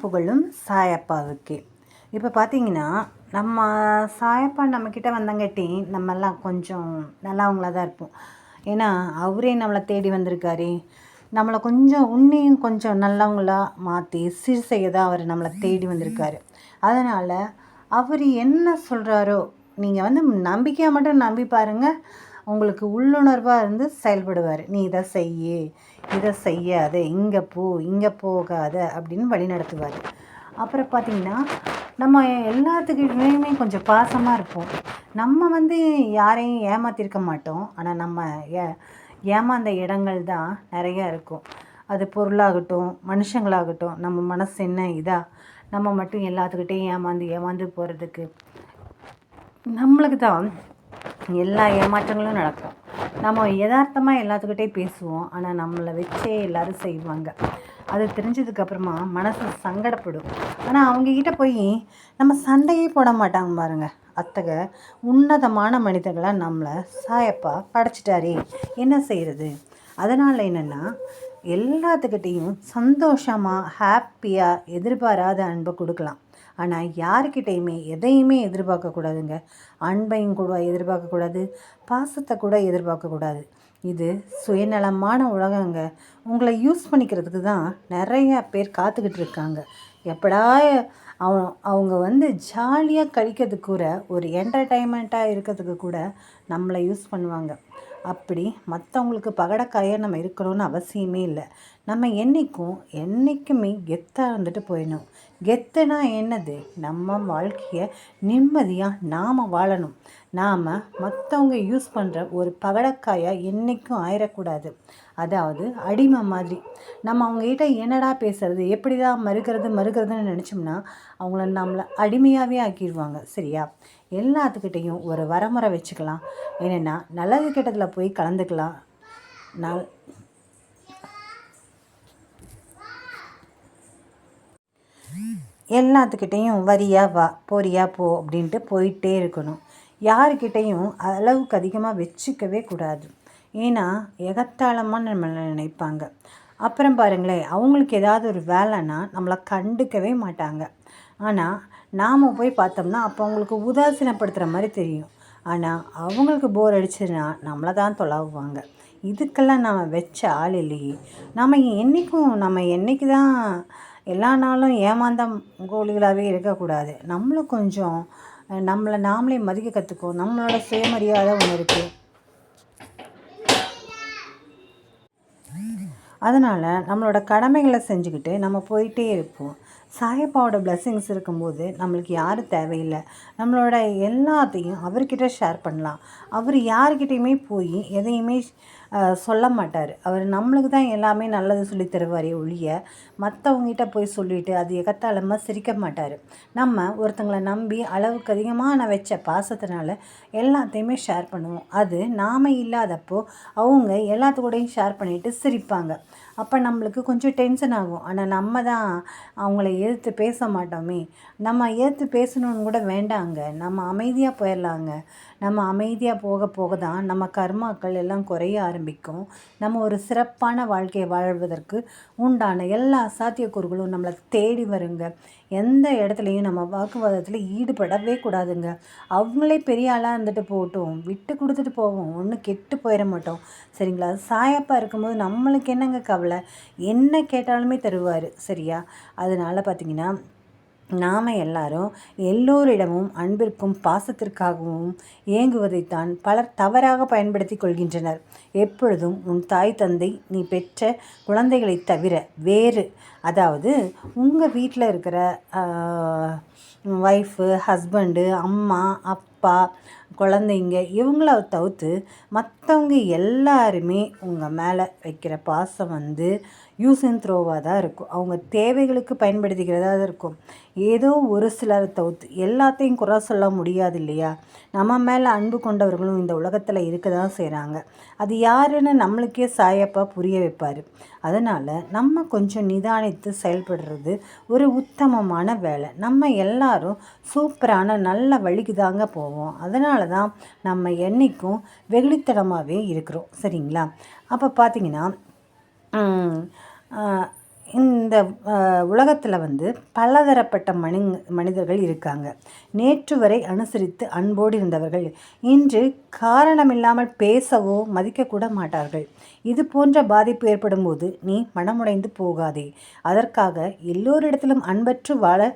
புகழும் சாயப்பாவுக்கு. இப்போ பார்த்தீங்கன்னா, நம்ம சாயப்பா நம்மக்கிட்ட வந்தங்காட்டி நம்மெல்லாம் கொஞ்சம் நல்லவங்களா தான் இருப்போம். ஏன்னா அவரே நம்மளை தேடி வந்திருக்காரு. நம்மளை கொஞ்சம் உன்னையும் கொஞ்சம் நல்லவங்களா மாற்றி சீர் செய்ய தான் அவர் நம்மளை தேடி வந்திருக்காரு. அதனால் அவர் என்ன சொல்கிறாரோ நீங்கள் வந்து நம்பிக்கையாக மட்டும் நம்பி பாருங்கள். உங்களுக்கு உள்ளுணர்வாக இருந்து செயல்படுவார். நீ இதை செய்யு, இதை செய்யாத, இங்கே போ, இங்கே போகாத அப்படின்னு வழி நடத்துவார். அப்புறம் பார்த்திங்கன்னா, நம்ம எல்லாத்துக்கிட்டையுமே கொஞ்சம் பாசமாக இருப்போம். நம்ம வந்து யாரையும் ஏமாற்றிருக்க மாட்டோம். ஆனால் நம்ம ஏமாந்த இடங்கள் தான் நிறையா இருக்கும். அது பொருளாகட்டும், மனுஷங்களாகட்டும். நம்ம மனசு என்ன இதா நம்ம மட்டும் எல்லாத்துக்கிட்டையும் ஏமாந்து போகிறதுக்கு நம்மளுக்கு தான் எல்லா ஏமாற்றங்களும் நடக்கும். நம்ம யதார்த்தமாக எல்லாத்துக்கிட்டே பேசுவோம். ஆனால் நம்மளை வச்சே எல்லோரும் செய்வாங்க. அது தெரிஞ்சதுக்கப்புறமா மனசு சங்கடப்படும். ஆனால் அவங்கக்கிட்ட போய் நம்ம சண்டையே போட மாட்டாங்க பாருங்கள். அத்தகைய உன்னதமான மனிதர்களை நம்மளை சாயப்பா படைச்சிட்டாரே, என்ன செய்கிறது? அதனால் என்னென்னா, எல்லாத்துக்கிட்டேயும் சந்தோஷமாக ஹாப்பியாக எதிர்பாராத அன்பை கொடுக்கலாம். ஆனால் யாருக்கிட்டையுமே எதையுமே எதிர்பார்க்கக்கூடாதுங்க. அன்பையும் கூட எதிர்பார்க்கக்கூடாது, பாசத்தை கூட எதிர்பார்க்கக்கூடாது. இது சுயநலமான உலகங்க. உங்களை யூஸ் பண்ணிக்கிறதுக்கு தான் நிறையா பேர் காத்துக்கிட்டு இருக்காங்க. எப்படா அவங்க வந்து ஜாலியாக கழிக்கிறதுக்கு கூட, ஒரு என்டர்டைன்மெண்ட்டாக இருக்கிறதுக்கு கூட நம்மளை யூஸ் பண்ணுவாங்க. அப்படி மற்றவங்களுக்கு பகடக்காயாக நம்ம இருக்கணும்னு அவசியமே இல்லை. நம்ம என்றைக்குமே கெத்தாக இருந்துட்டு போயிடணும். கெத்துனா என்னது? நம்ம வாழ்க்கையை நிம்மதியாக நாம் வாழணும். நாம் மற்றவங்க யூஸ் பண்ணுற ஒரு பகடக்காயாக என்றைக்கும் ஆயிடக்கூடாது. அதாவது அடிமை மாதிரி. நம்ம அவங்ககிட்ட என்னடா பேசுறது, எப்படி தான் மறுக்கிறதுன்னு நினச்சோம்னா நம்மளை அடிமையாகவே ஆக்கிடுவாங்க. சரியா? எல்லாத்துக்கிட்டையும் ஒரு வரமுறை வச்சுக்கலாம். என்னென்னா, நல்லது கெட்டதில் போய் கலந்துக்கலாம். எல்லாத்துக்கிட்டையும் வரியா வா, போறியா போ அப்படின்ட்டு போயிட்டே இருக்கணும். யாருக்கிட்டையும் அளவுக்கு அதிகமாக வச்சுக்கவே கூடாது. ஏன்னா எகத்தாளமாக நம்மளை நினைப்பாங்க. அப்புறம் பாருங்களேன், அவங்களுக்கு ஏதாவது ஒரு வேலைன்னா நம்மளை கண்டுக்கவே மாட்டாங்க. ஆனால் நாம் போய் பார்த்தோம்னா அப்போ அவங்களுக்கு உதாசீனப்படுத்துகிற மாதிரி தெரியும். ஆனால் அவங்களுக்கு போர் அடிச்சதுன்னா நம்மளை தான் தொலாவுவாங்க. இதுக்கெல்லாம் நாம் வச்ச ஆள் இல்லையே. நம்ம என்றைக்கு தான் எல்லா நாளும் ஏமாந்த கோழிகளாகவே இருக்கக்கூடாது. நம்மளும் கொஞ்சம் நம்மளை நாமளே மதிக்க கற்றுக்குவோம். நம்மளோட சுயமரியாதை ஒன்று இருக்குது. அதனால் நம்மளோட கடமைகளை செஞ்சுக்கிட்டு நம்ம போயிட்டே இருப்போம். சாயப்பாவோட பிளெஸ்ஸிங்ஸ் இருக்கும்போது நம்மளுக்கு யாரும் தேவையில்லை. நம்மளோட எல்லாத்தையும் அவர்கிட்ட ஷேர் பண்ணலாம். அவர் யாருக்கிட்டையுமே போய் எதையுமே சொல்ல மாட்டார். அவர் நம்மளுக்கு தான் எல்லாமே நல்லது சொல்லி தருவாரே ஒழிய மற்றவங்ககிட்ட போய் சொல்லிவிட்டு அது எகத்தாளமாக சிரிக்க மாட்டார். நம்ம ஒருத்தங்களை நம்பி அளவுக்கு அதிகமாக நான் வச்ச பாசத்தினால எல்லாத்தையுமே ஷேர் பண்ணுவோம். அது நாம் இல்லாதப்போ அவங்க எல்லாத்துக்கூடையும் ஷேர் பண்ணிவிட்டு சிரிப்பாங்க. அப்போ நம்மளுக்கு கொஞ்சம் டென்ஷன் ஆகும். ஆனால் நம்ம தான் அவங்கள எதிர்த்து பேச மாட்டோமே. நம்ம எதிர்த்து பேசணுன்னு கூட வேண்டாங்க. நம்ம அமைதியாக போயிடலாங்க. நம்ம அமைதியாக போக போக தான் நம்ம கர்மாக்கள் எல்லாம் குறைய ஆரம்பிக்கும். நம்ம ஒரு சிறப்பான வாழ்க்கையை வாழ்வதற்கு உண்டான எல்லா சாத்தியக்கூறுகளும் நம்மளை தேடி வருங்க. எந்த இடத்துலையும் நம்ம வாக்குவாதத்தில் ஈடுபடவே கூடாதுங்க. அவங்களே பெரிய ஆளாக இருந்துட்டு போகட்டும், விட்டு கொடுத்துட்டு போவோம். ஒன்றும் கெட்டு போயிட மாட்டோம். சரிங்களா? சாயப்பா இருக்கும்போது நம்மளுக்கு என்னங்க கவலை? என்ன கேட்டாலுமே தருவார். சரியா? அதனால் பார்த்திங்கன்னா, நாம் எல்லாரும் எல்லோரிடமும் அன்பிற்கும் பாசத்திற்காகவும் ஏங்குவதைத்தான் பலர் தவறாக பயன்படுத்தி கொள்கின்றனர். எப்பொழுதும் உன் தாய் தந்தை நீ பெற்ற குழந்தைகளை தவிர வேறு, அதாவது உங்கள் வீட்டில் இருக்கிற ஒய்ஃபு, ஹஸ்பண்டு, அம்மா, அப்பா, குழந்தைங்க இவங்கள தவிர்த்து மற்றவங்க எல்லாருமே உங்கள் மேலே வைக்கிற பாசம் வந்து யூஸ் அண்ட் த்ரோவாக தான் இருக்கும். அவங்க தேவைகளுக்கு பயன்படுத்திக்கிறதா தான் இருக்கும். ஏதோ ஒரு சிலரை தவிர்த்து எல்லாத்தையும் குறை சொல்ல முடியாது இல்லையா? நம்ம மேலே அன்பு கொண்டவர்களும் இந்த உலகத்தில் இருக்க தான் செய்கிறாங்க. அது யாருன்னு நம்மளுக்கே சாயப்பா புரிய வைப்பார். அதனால் நம்ம கொஞ்சம் நிதானித்து செயல்படுறது ஒரு உத்தமமான வேலை. நம்ம எல்லாரும் சூப்பரான நல்ல வழிக்கு தாங்க போவோம். அதனால தான் நம்ம என்றைக்கும் வெகுளித்தனமாகவே இருக்கிறோம். சரிங்களா? அப்போ பார்த்திங்கன்னா, இந்த உலகத்தில் வந்து பலதரப்பட்ட மனிதர்கள் இருக்காங்க. நேற்று வரை அனுசரித்து அன்போடு இருந்தவர்கள் இன்று காரணமில்லாமல் பேசவோ மதிக்கக்கூட மாட்டார்கள். இது போன்ற பாதிப்பு ஏற்படும் போது நீ மனமுடைந்து போகாதே. அதற்காக எல்லோரிடத்திலும் அன்பற்று வாழ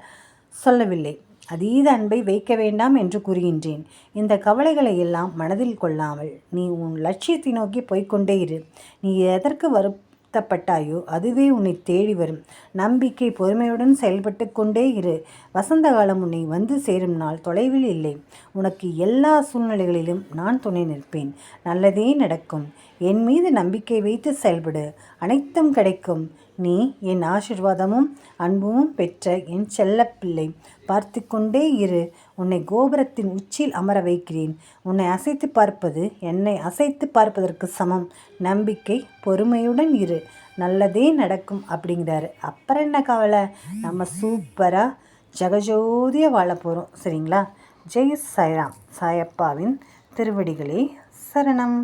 சொல்லவில்லை. அதீத அன்பை வைக்க வேண்டாம் என்று கூறுகின்றேன். இந்த கவலைகளை எல்லாம் மனதில் கொள்ளாமல் நீ உன் லட்சியத்தை நோக்கி போய்கொண்டே இரு. நீ எதற்கு வருத்தப்பட்டாயோ அதுவே உன்னை தேடி வரும். நம்பிக்கை பொறுமையுடன் செயல்பட்டு கொண்டே இரு. வசந்த காலம் உன்னை வந்து சேரும் நாள் தொலைவில் இல்லை. உனக்கு எல்லா சூழ்நிலைகளிலும் நான் துணை நிற்பேன். நல்லதே நடக்கும். என் மீது நம்பிக்கை வைத்து செயல்படு. அனைத்தும் கிடைக்கும். நீ என் ஆசீர்வாதமும் அன்பும் பெற்ற என் செல்லப்பிள்ளை. பார்த்து கொண்டே இரு. உன்னை கோபுரத்தின் உச்சியில் அமர வைக்கிறேன். உன்னை அசைத்து பார்ப்பது என்னை அசைத்து பார்ப்பதற்கு சமம். நம்பிக்கை, பொறுமையுடன் இரு. நல்லதே நடக்கும் அப்படிங்கிறாரு. அப்புறம் என்ன கவலை? நம்ம சூப்பராக ஜெகஜோதியாக வாழ போகிறோம். சரிங்களா? ஜெய் சாய்ராம். சாயப்பாவின் திருவடிகளே சரணம்.